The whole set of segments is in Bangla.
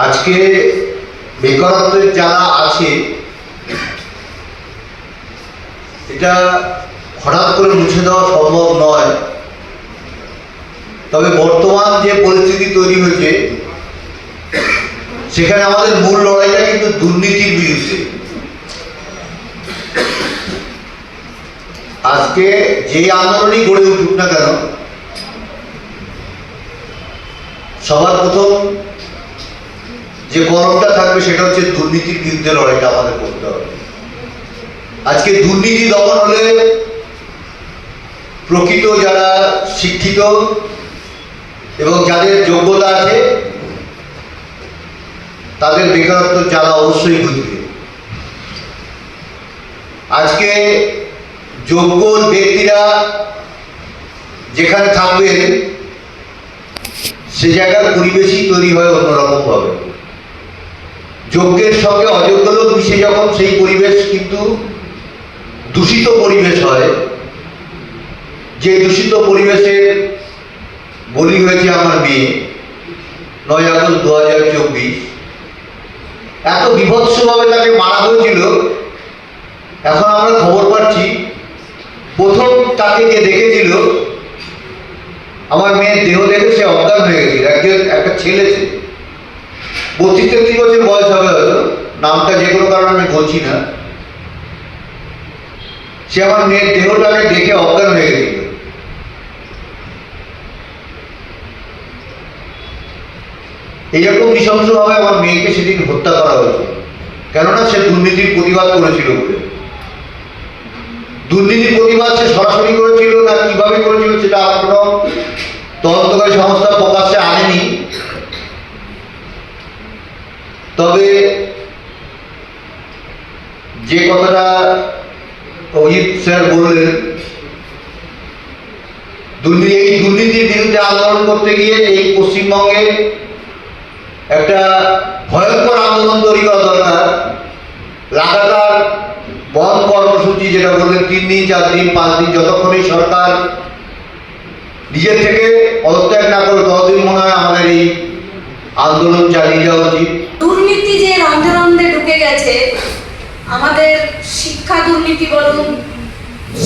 আজকে বেকারত্বের যারা আছে এটা হঠাৎ করে মুছে দেওয়া সম্ভব নয়। তবে বর্তমান যে পরিস্থিতি তৈরি হয়েছে সেখানে আমাদের মূল লড়াইটা কিন্তু দুর্নীতির বিরুদ্ধে। আজকে যে আন্দোলনই গড়ে উঠুক না কেন, সবার প্রথম যে কলমটা থাকবে সেটা হচ্ছে দুর্নীতির বিরুদ্ধে লড়াইটা আমাদের করতে হবে। আজকে দুর্নীতি দমন হলে প্রকৃত যারা শিক্ষিত এবং যাদের যোগ্যতা আছে তাদের বেকারত্ব জ্বালা অবশ্যই বুঝবে। আজকে যোগ্য ব্যক্তিরা যেখানে থাকবেন সে জায়গার পরিবেশই তৈরি হয় অন্যরকম ভাবে। যোগ্যের সঙ্গে অযোগ্য লোক মিশে যখন সেই পরিবেশ কিন্তু দূষিত পরিবেশ হয়, যে দূষিত পরিবেশের বলি হয়েছে আমার মেয়ে 9 আগস্ট 2024। এত বিভৎসভাবে তাকে মারা হয়েছিল। এখন আমরা খবর পাচ্ছি প্রথম তাকে যে দেখেছিল আমার মেয়ের দেহ দেখে সে অজ্ঞান হয়ে গেছিল। একটা ছেলে, 32-33 বছর বয়স হবে হয়তো, নামটা যে কোনো কারণে আমি বলছি না। সে আমার মেয়ের দেহটাকে দেখে অজ্ঞান হয়ে গেছিল। এইরকম নৃশংসভাবে আমার মেয়েকে সেদিন হত্যা করা হয়েছিল, কেননা সে দুর্নীতির প্রতিবাদ করেছিল বলে। দুর্নীতির প্রতিবাদ সে সরাসরি করেছিল না কিভাবে করেছিল সেটা আমার কোনো তদন্তকারী সংস্থা প্রকাশ্যে আনেনি। তবে যে কথাটা অজিত স্যার বললেন, এই দুর্নীতির বিরুদ্ধে আন্দোলন করতে গিয়ে এই পশ্চিমবঙ্গে একটা ভয়ঙ্কর আন্দোলন তৈরি করা দরকার। লাগাতার বন্ধ কর্মসূচি, যেটা বললেন 3 দিন 4 দিন 5 দিন, যতক্ষণই সরকার নিজের থেকে পদত্যাগ না করে ততদিন মনে হয় আমাদের এই আন্দোলন চালিয়ে যাওয়া উচিত। দুর্নীতি যে রন্ধে রন্ধে ঢুকে গেছে, আমাদের শিক্ষা দুর্নীতি বলুন,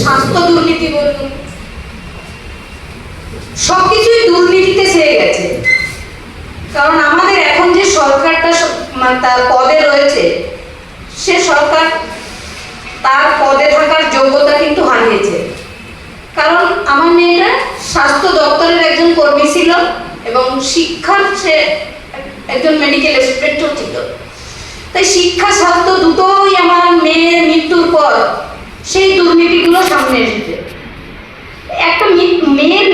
স্বাস্থ্য দুর্নীতি বলুন, সবকিছুই দুর্নীতিতে ছেয়ে গেছে। কারণ আমাদের এখন যে সরকারটা তার পদে রয়েছে, সে সরকার তার পদে থাকার যোগ্যতা কিন্তু হারিয়েছে। কারণ আমার মেয়েরা স্বাস্থ্য দপ্তরের একজন কর্মী ছিল এবং শিক্ষার সে একজন মেডিকেল স্টুডেন্টও ছিল। তাই শিক্ষা স্বাস্থ্য দুটোই আমার মেয়ের মৃত্যুর পর সেই দুর্নীতিগুলো সামনে এসেছে। একটা মেয়ের